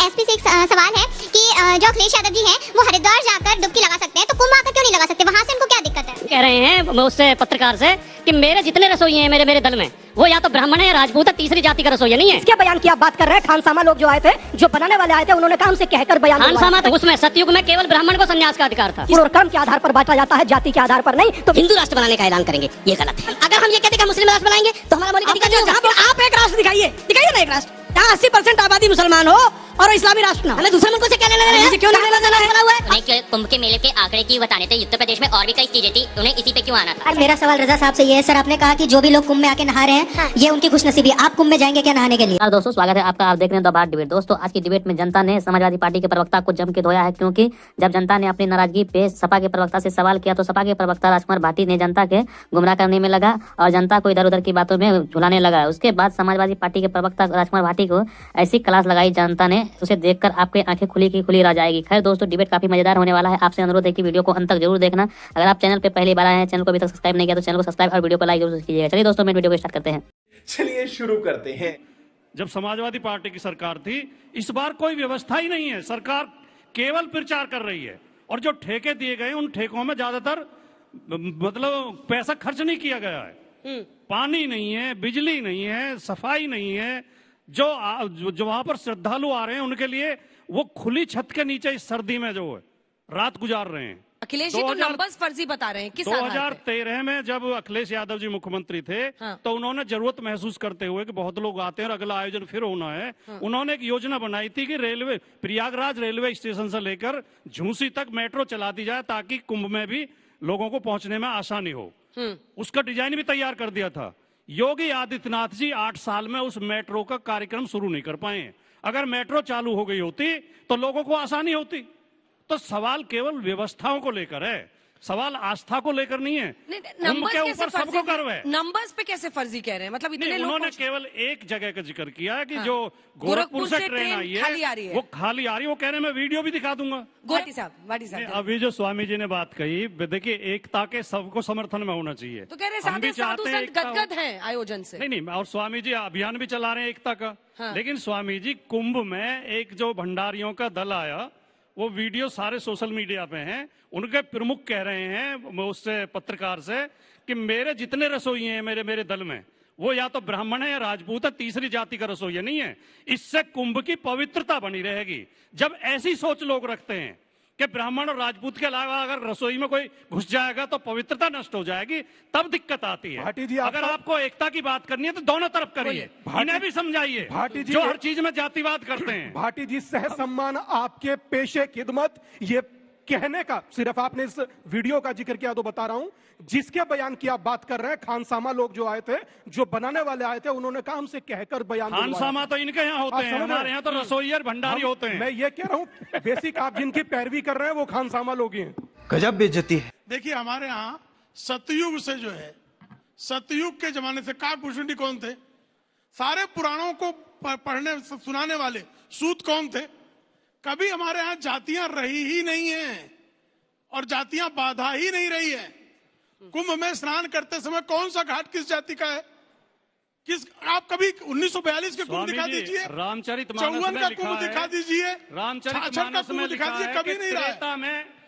SP से एक सवाल है कि जो अखिलेश यादव जी हैं वो हरिद्वार जाकर डुबकी लगा सकते हैं, तो कुंभ आकर क्यों नहीं लगा सकते? वहाँ से उनको क्या दिक्कत है? कह रहे हैं उससे पत्रकार से कि मेरे जितने रसोई हैं मेरे दल में, वो या तो ब्राह्मण है या राजपूत है, तीसरी जाति का रसोईया नहीं है। इसके बयान की आप बात कर रहे हैं। खानसामा लोग जो आए थे, जो बनाने वाले आए थे, उन्होंने काम से कहकर बयान दिलवाया। खानसामा तो उसमें सतयुग में केवल ब्राह्मण को संन्यास का अधिकार था। और कर्म के आधार पर बांटा जाता है, जाति के आधार पर नहीं। तो हिंदू राष्ट्र बनाने का ऐलान करेंगे, ये गलत है। अगर हम ये कहते हैं मुस्लिम राष्ट्र बनाएंगे तो हमारा मौलिक अधिकार नहीं होगा। आप एक राष्ट्र दिखाइए ना, एक राष्ट्र जहाँ 80% आबादी मुसलमान हो और इस्लामी राष्ट्र ना। हमें दूसरे मुल्कों से क्या लेना देना है? क्यों नहीं लेना देना है? उन्हें कुंभ के मेले के आंकड़े की बताने थे, उत्तर प्रदेश में और भी कई चीजें थी, उन्हें इसी पे क्यों आना था? मेरा सवाल रजा साहब से ये है, सर आपने कहा कि जो भी लोग कुंभ में आके नहा रहे हैं ये उनकी खुशनसीबी है, आप कुंभ में जाएंगे क्या नहाने के लिए? दोस्तों स्वागत है आपका, आप देख रहे हैं द बात डिबेट। दोस्तों आज की डिबेट में जनता ने समाजवादी पार्टी के प्रवक्ता को जम के धोया है, क्योंकि जब जनता ने अपनी नाराजगी पे सपा के प्रवक्ता से सवाल किया तो सपा के प्रवक्ता राजकुमार भाटी ने जनता के गुमराह करने में लगा और जनता को इधर उधर की बातों में झुलाने लगा। उसके बाद समाजवादी पार्टी के प्रवक्ता राजकुमार भाटी को ऐसी क्लास लगाई जनता ने, उसे देखकर आपके आंखें खुली की खुली रह जाएगी। खैर दोस्तों, डिबेट काफी मजेदार होने वाला है। आपसे अनुरोध है कि वीडियो को अंत तक जरूर देखना। अगर आप चैनल पे पहली बार आए हैं, चैनल को अभी तक सब्सक्राइब नहीं किया तो चैनल को सब्सक्राइब और वीडियो को लाइक जरूर कीजिएगा। चलिए दोस्तों, मैं वीडियो को स्टार्ट करते हैं। चलिए शुरू करते हैं। जब समाजवादी पार्टी की सरकार थी, इस बार कोई व्यवस्था ही नहीं है, सरकार केवल प्रचार कर रही है। और जो ठेके दिए गए उन ठेकों में ज्यादातर मतलब पैसा खर्च नहीं किया गया है। पानी नहीं है, बिजली नहीं है, सफाई नहीं है। जो वहां पर श्रद्धालु आ रहे हैं उनके लिए वो खुली छत के नीचे इस सर्दी में जो है रात गुजार रहे हैं। अखिलेश जी तो नंबर्स फर्जी बता रहे हैं। किस 2013 में जब अखिलेश यादव जी मुख्यमंत्री थे, हाँ। तो उन्होंने जरूरत महसूस करते हुए कि बहुत लोग आते हैं और अगला आयोजन फिर होना है, हाँ। उन्होंने एक योजना बनाई थी कि रेलवे प्रयागराज रेलवे स्टेशन से लेकर झूसी तक मेट्रो चला दी जाए ताकि कुंभ में भी लोगों को पहुंचने में आसानी हो। उसका डिजाइन भी तैयार कर दिया था। योगी आदित्यनाथ जी 8 साल में उस मेट्रो का कार्यक्रम शुरू नहीं कर पाए। अगर मेट्रो चालू हो गई होती तो लोगों को आसानी होती। तो सवाल केवल व्यवस्थाओं को लेकर है, सवाल आस्था को लेकर नहीं है। कुंभ के ऊपर सबको गर्व है। नंबर्स पे कैसे फर्जी कह रहे हैं? मतलब इतने लोग उन्होंने केवल एक जगह का जिक्र किया है कि हाँ। जो गोरखपुर से ट्रेन आई खाली आ रही है, वो खाली आ रही है। वो कह रहे हैं मैं वीडियो भी दिखा दूंगा। भाटी साहब अभी जो स्वामी जी ने बात कही, देखिए एकता के सबको समर्थन में होना चाहिए। तो कह रहे हम भी साधु चाहते हैं संत गदगद हैं आयोजन से। नहीं, और स्वामी जी अभियान भी चला रहे हैं एकता का। हाँ। लेकिन स्वामी जी कुंभ में एक जो भंडारियों का दल आया, वो वीडियो सारे सोशल मीडिया पे हैं। उनके प्रमुख कह रहे हैं उससे पत्रकार से कि मेरे जितने रसोई हैं मेरे दल में, वो या तो ब्राह्मण है या राजपूत है, तीसरी जाति का रसोईया नहीं है। इससे कुंभ की पवित्रता बनी रहेगी। जब ऐसी सोच लोग रखते हैं कि ब्राह्मण और राजपूत के अलावा अगर रसोई में कोई घुस जाएगा तो पवित्रता नष्ट हो जाएगी, तब दिक्कत आती है। भाटी जी, अगर आपको एकता की बात करनी है तो दोनों तरफ करिए, इन्हें भी समझाइए भाटी जी, जो हर चीज में जातिवाद करते हैं। भाटी जी, सह सम्मान आपके पेशे खिदमत, ये कहने का सिर्फ आपने इस वीडियो का जिक्र किया तो बता रहा हूं। जिसके बयान की आप बात कर रहे हैं, खानसामा लोग जो आए थे, जो बनाने वाले आए थे, उन्होंने कहा हमसे कहकर बयान दिलवाया। खानसामा तो इनके यहाँ होते हैं, हमारे यहाँ तो रसोईया भंडारी होते हैं। मैं ये कह रहा हूँ, बेसिक आप जिनकी पैरवी कर रहे हैं वो खानसामा लोग ही हैं। गजब बेइज्जती है। देखिए हमारे यहाँ सतयुग से जो है, सतयुग के जमाने से काकभूषणी कौन थे? सारे पुराणों को पढ़ने सुनाने वाले सूत कौन थे? कभी हमारे यहाँ जातियां रही ही नहीं है और जातियां बाधा ही नहीं रही है। कुंभ में स्नान करते समय कौन सा घाट किस जाति का है? आप कभी 1942 के कुंभ दिखा दीजिए, रामचरितमानस 54 में का लिखा कुंभ है, दिखा दीजिए, रामचरितमानस में लिखा दिखा दीजिए, है कभी कि नहीं रहा है। त्रेता में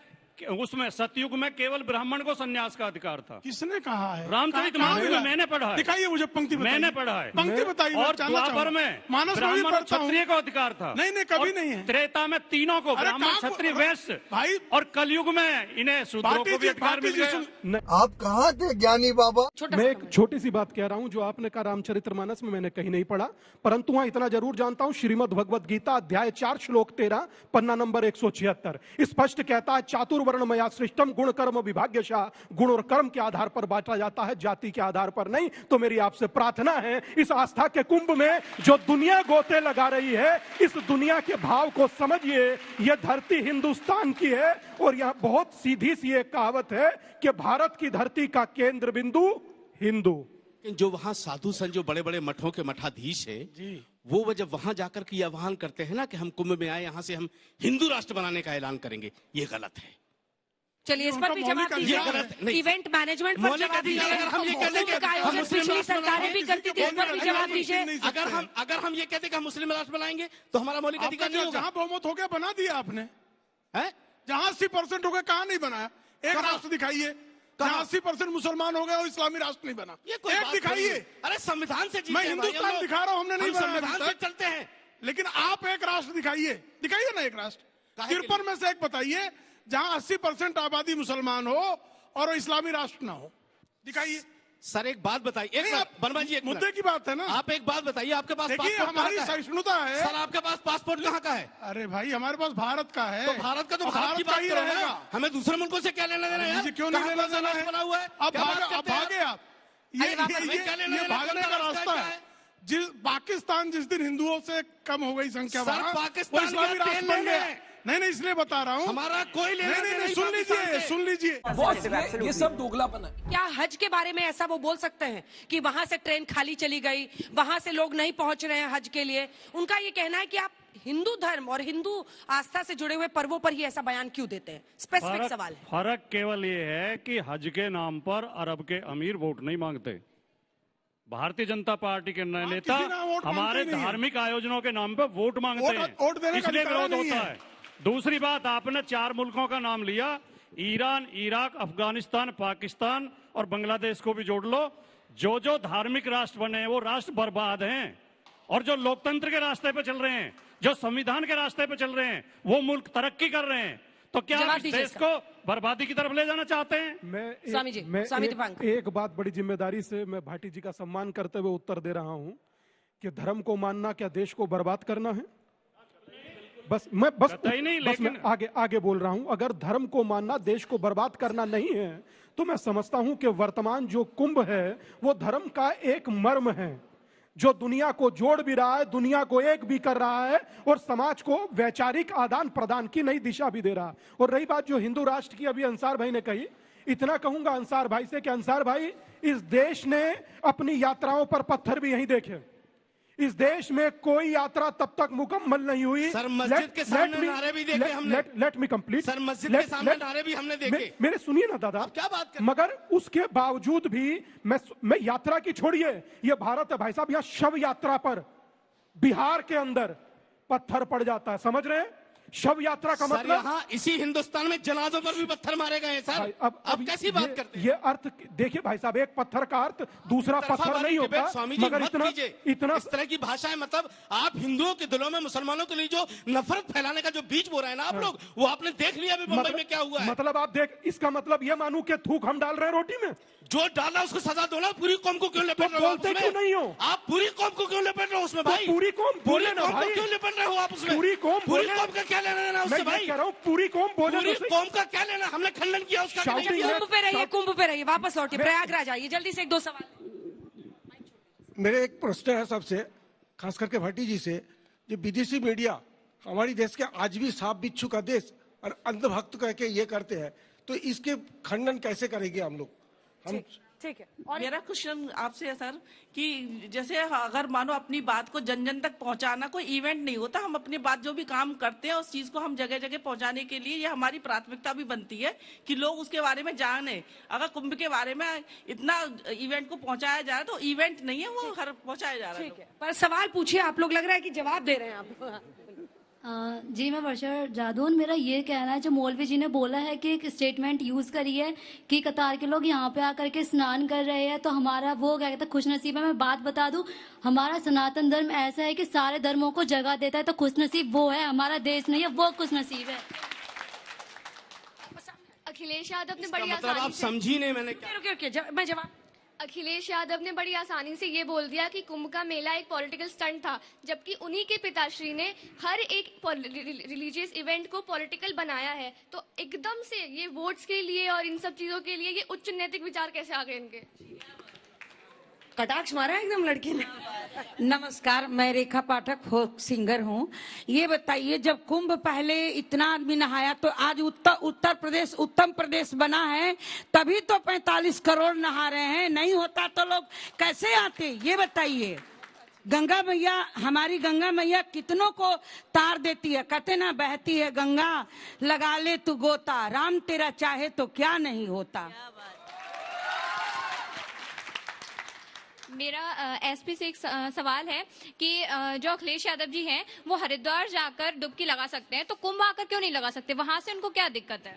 उसमें सतयुग में केवल ब्राह्मण को संन्यास का अधिकार था। किसने कहा है? रामचरितमानस में मैंने पढ़ा है। दिखाइए मुझे पंक्ति, मैंने पढ़ा है। पंक्ति बताइए। और द्वापर में मानस ब्राह्मण और क्षत्रिय को अधिकार था। नहीं कभी नहीं है। त्रेता में तीनों को, ब्राह्मण क्षत्रिय वैश्य भाई, और कलयुग में इन्हें शूद्रों को भी अधिकार मिल गया। आप कहाँ थे ज्ञानी बाबा? मैं एक छोटी सी बात कह रहा हूं, जो आपने कहा रामचरितमानस में मैंने कहीं नहीं पढ़ा, परंतु वहां इतना जरूर जानता हूं, श्रीमद् भगवद गीता अध्याय 4 श्लोक 13 पन्ना नंबर 176 स्पष्ट कहता है, चातुर्वर्णमया सृष्टम गुण कर्म विभाग्यशः, गुण और कर्म के आधार पर बांटा जाता है, जाति के आधार पर नहीं। तो मेरी आपसे प्रार्थना है, इस आस्था के कुंभ में जो दुनिया गोते लगा रही है, इस दुनिया के भाव को समझिए। यह धरती हिंदुस्तान की है और यहां बहुत सीधी सी एक कहावत है कि भारत की धरती का केंद्र बिंदु हिंदू। जो वहां साधु संत, जो बड़े बड़े मठों के मठाधीश है, वो जब वहां जाकर के आह्वान करते हैं ना कि हम कुंभ में आए, यहां से हम हिंदू राष्ट्र बनाने का ऐलान करेंगे, ये गलत है। चलिए इस पर भी जवाब दीजिए। इवेंट मैनेजमेंट पर जवाब दीजिए। अगर हम ये कहते हैं कि आयोजन पिछली सरकारें भी करती थी, इस पर भी जवाब दीजिए। अगर हम ये कहते हैं कि हम मुस्लिम राष्ट्र बनाएंगे तो हमारा मौलिक अधिकार नहीं होगा। जहां बहुमत हो गया बना दिया आपने, जहां 80% हो गया कहां नहीं बनाया? एक राष्ट्र दिखाइए जहां 80% मुसलमान हो गए और इस्लामी राष्ट्र नहीं बना। ये कोई एक दिखाइए। अरे संविधान से मैं हिंदुस्तान दिखा रहा हूं, हमने नहीं बनाया संविधान से चलते हैं। लेकिन आप एक राष्ट्र दिखाइए ना, एक राष्ट्र 53 में से एक बताइए जहां 80% आबादी मुसलमान हो और इस्लामी राष्ट्र ना हो, दिखाइए। सर एक बात बताइए, एक वर्मा जी, एक मुद्दे की बात है ना। आप एक बात बताइए, आपके पास देखिए हमारी सहिष्णुता है। सर आपके पास पासपोर्ट कहाँ का है? अरे भाई हमारे पास भारत का है। तो भारत का तो भारत की बात ही रहेगा, हमें दूसरे मुल्कों से क्या लेना देना है? क्यों नहीं लेना देना है? बना हुआ है, अब भागे आप। ये भागने का रास्ता है। पाकिस्तान जिस दिन हिंदुओं से कम हो गई संख्या, पाकिस्तान इस्लामी राष्ट्र बन गया। नहीं इसलिए बता रहा हूँ, हमारा कोई नहीं, सुन लीजिए। ये सब दोगलापन है। क्या हज के बारे में ऐसा वो बोल सकते हैं कि वहां से ट्रेन खाली चली गई, वहां से लोग नहीं पहुंच रहे हैं हज के लिए? उनका ये कहना है कि आप हिंदू धर्म और हिंदू आस्था से जुड़े हुए पर्वों पर ही ऐसा बयान क्यों देते हैं? स्पेसिफिक सवाल है। फर्क केवल ये है कि हज के नाम पर अरब के अमीर वोट नहीं मांगते। भारतीय जनता पार्टी के नेता हमारे धार्मिक आयोजनों के नाम पर वोट मांगते हैं, इसलिए विरोध होता है। दूसरी बात, आपने 4 मुल्कों का नाम लिया, ईरान, इराक, अफगानिस्तान, पाकिस्तान और बांग्लादेश को भी जोड़ लो। जो धार्मिक राष्ट्र बने हैं वो राष्ट्र बर्बाद हैं, और जो लोकतंत्र के रास्ते पे चल रहे हैं, जो संविधान के रास्ते पे चल रहे हैं, वो मुल्क तरक्की कर रहे हैं। तो क्या आप देश को बर्बादी की तरफ ले जाना चाहते हैं? मैं एक बात बड़ी जिम्मेदारी से मैं भाटी जी का सम्मान करते हुए उत्तर दे रहा हूं कि धर्म को मानना क्या देश को बर्बाद करना है? बस मैं आगे बोल रहा हूं। अगर धर्म को मानना देश को बर्बाद करना नहीं है तो मैं समझता हूं कि वर्तमान जो कुंभ है वो धर्म का एक मर्म है, जो दुनिया को जोड़ भी रहा है, दुनिया को एक भी कर रहा है और समाज को वैचारिक आदान प्रदान की नई दिशा भी दे रहा है। और रही बात जो हिंदू राष्ट्र की अभी अंसार भाई ने कही, इतना कहूंगा अंसार भाई से कि अंसार भाई, इस देश ने अपनी यात्राओं पर पत्थर भी यहीं देखे। इस देश में कोई यात्रा तब तक मुकम्मल नहीं हुई। सर मस्जिद के सामने नारे भी देखे हमने। Let me complete. सर मस्जिद के सामने नारे भी हमने देखे। मेरे सुनिए ना दादा, क्या बात कर? मगर उसके बावजूद भी मैं यात्रा की छोड़िए, ये भारत है भाई साहब, यहाँ शव यात्रा पर बिहार के अंदर पत्थर पड़ जाता है, समझ रहे हैं? शव यात्रा का मतलब यहाँ इसी हिंदुस्तान में जनाजों पर भी पत्थर मारे गए हैं सर। अब कैसी बात करते हैं? ये अर्थ देखिए भाई साहब, एक पत्थर का अर्थ दूसरा पत्थर नहीं होता। स्वामी जी मगर इतना इस तरह की भाषा है, मतलब आप हिंदुओं के दिलों में मुसलमानों के लिए जो नफरत फैलाने का जो बीज बो रहे हैं ना आप लोग, वो आपने देख लिया अभी मुंबई में क्या हुआ है। मतलब आप देख, इसका मतलब ये मानू कि थूक हम डाल रहे हैं रोटी में? जो डाला उसको सजा दो ना। पूरी कौम को क्यों लपेट रहे हो? बोलते क्यों नहीं हो आप? पूरी कौम को क्यों लपेट रहे हो उसमें भाई? पूरी कौम बोले ना भाई, क्यों लपेट रहे हो आप उसमें? पूरी कौम का क्या लेना देना उससे भाई? कह रहा हूँ पूरी कौम बोले। पूरी कौम का क्या लेना? हमने खंडन किया उसका। कुंभ पे रहिए, वापस लौटिए, प्रयागराज आइए जल्दी से। 1-2 सवाल। मेरे एक प्रश्न है सबसे, खास करके भट्टी जी से। जो विदेशी मीडिया हमारी देश के आज भी सांप बिच्छू का देश और अंधभक्त कह के ये करते हैं, तो इसके खंडन कैसे करेंगे हम लोग? हम ठीक है। और मेरा क्वेश्चन आपसे है सर कि जैसे अगर मानो अपनी बात को जन जन तक पहुंचाना कोई इवेंट नहीं होता, हम अपनी बात जो भी काम करते हैं उस चीज को हम जगह जगह पहुंचाने के लिए ये हमारी प्राथमिकता भी बनती है कि लोग उसके बारे में जाने। अगर कुंभ के बारे में इतना इवेंट को पहुंचाया जा रहा है तो इवेंट नहीं है, वो हर पहुंचाया जा रहा है। ठीक है, पर सवाल पूछिए आप लोग, लग रहा है कि जवाब दे रहे हैं आप। जी मैं वर्षा जादून, मेरा ये कहना है, जो मौलवी जी ने बोला है कि एक स्टेटमेंट यूज करी है कि कतार के लोग यहाँ पे आकर के स्नान कर रहे हैं, तो हमारा वो क्या कहते हैं खुशनसीब है। मैं बात बता दूं, हमारा सनातन धर्म ऐसा है कि सारे धर्मों को जगह देता है, तो खुशनसीब वो है, हमारा देश नहीं है, वो खुशनसीब है। अखिलेश यादव ने बड़ी मतलब आप समझी नहीं मैंने क्या? मैं जवाब। अखिलेश यादव ने बड़ी आसानी से ये बोल दिया कि कुंभ का मेला एक पॉलिटिकल स्टंट था, जबकि उन्हीं के पिताश्री ने हर एक रिलीजियस इवेंट को पॉलिटिकल बनाया है। तो एकदम से ये वोट्स के लिए और इन सब चीजों के लिए ये उच्च नैतिक विचार कैसे आ गए इनके? कटाक्ष मारा एकदम लड़की ने। नमस्कार, मैं रेखा पाठक फोक सिंगर हूँ। ये बताइए, जब कुंभ पहले इतना आदमी नहाया तो आज उत्तर प्रदेश उत्तम प्रदेश बना है, तभी तो 45 करोड़ नहा रहे हैं। नहीं होता तो लोग कैसे आते, ये बताइए। गंगा मैया, हमारी गंगा मैया कितनों को तार देती है, कहते ना बहती है गंगा लगा ले तू गोता, राम तेरा चाहे तो क्या नहीं होता। मेरा एसपी से एक सवाल है कि जो अखिलेश यादव जी हैं वो हरिद्वार जाकर डुबकी लगा सकते हैं, तो कुंभ आकर क्यों नहीं लगा सकते? वहां से उनको क्या दिक्कत है?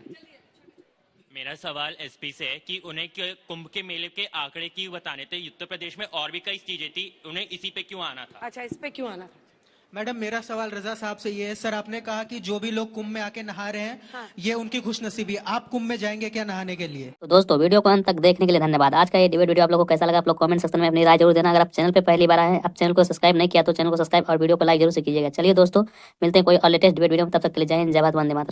मेरा सवाल एसपी से है कि उन्हें कुंभ के मेले के आंकड़े क्यों बताने थे? उत्तर प्रदेश में और भी कई चीजें थी, उन्हें इसी पे क्यों आना था? अच्छा, इस पे क्यों आना था? मैडम मेरा सवाल रजा साहब से ये है, सर आपने कहा कि जो भी लोग कुंभ में आके नहा रहे हैं ये उनकी खुशनसीबी, आप कुंभ में जाएंगे क्या नहाने के लिए? तो दोस्तों वीडियो को अंत तक देखने के लिए धन्यवाद। आज का ये डिबेट वीडियो आप लोगों को कैसा लगा आप लोग कमेंट सेक्शन में अपनी राय जरूर देना। अगर आप चैनल पे पहली बार आए हैं, आप चैनल को सब्सक्राइब नहीं किया तो चैनल को सब्सक्राइब और वीडियो को लाइक जरूर से कीजिएगा। चलिए दोस्तों मिलते हैं कोई और लेटेस्ट डिबेट वीडियो में, तब तक के लिए जय हिंद, जय भारत, वंदे मातरम।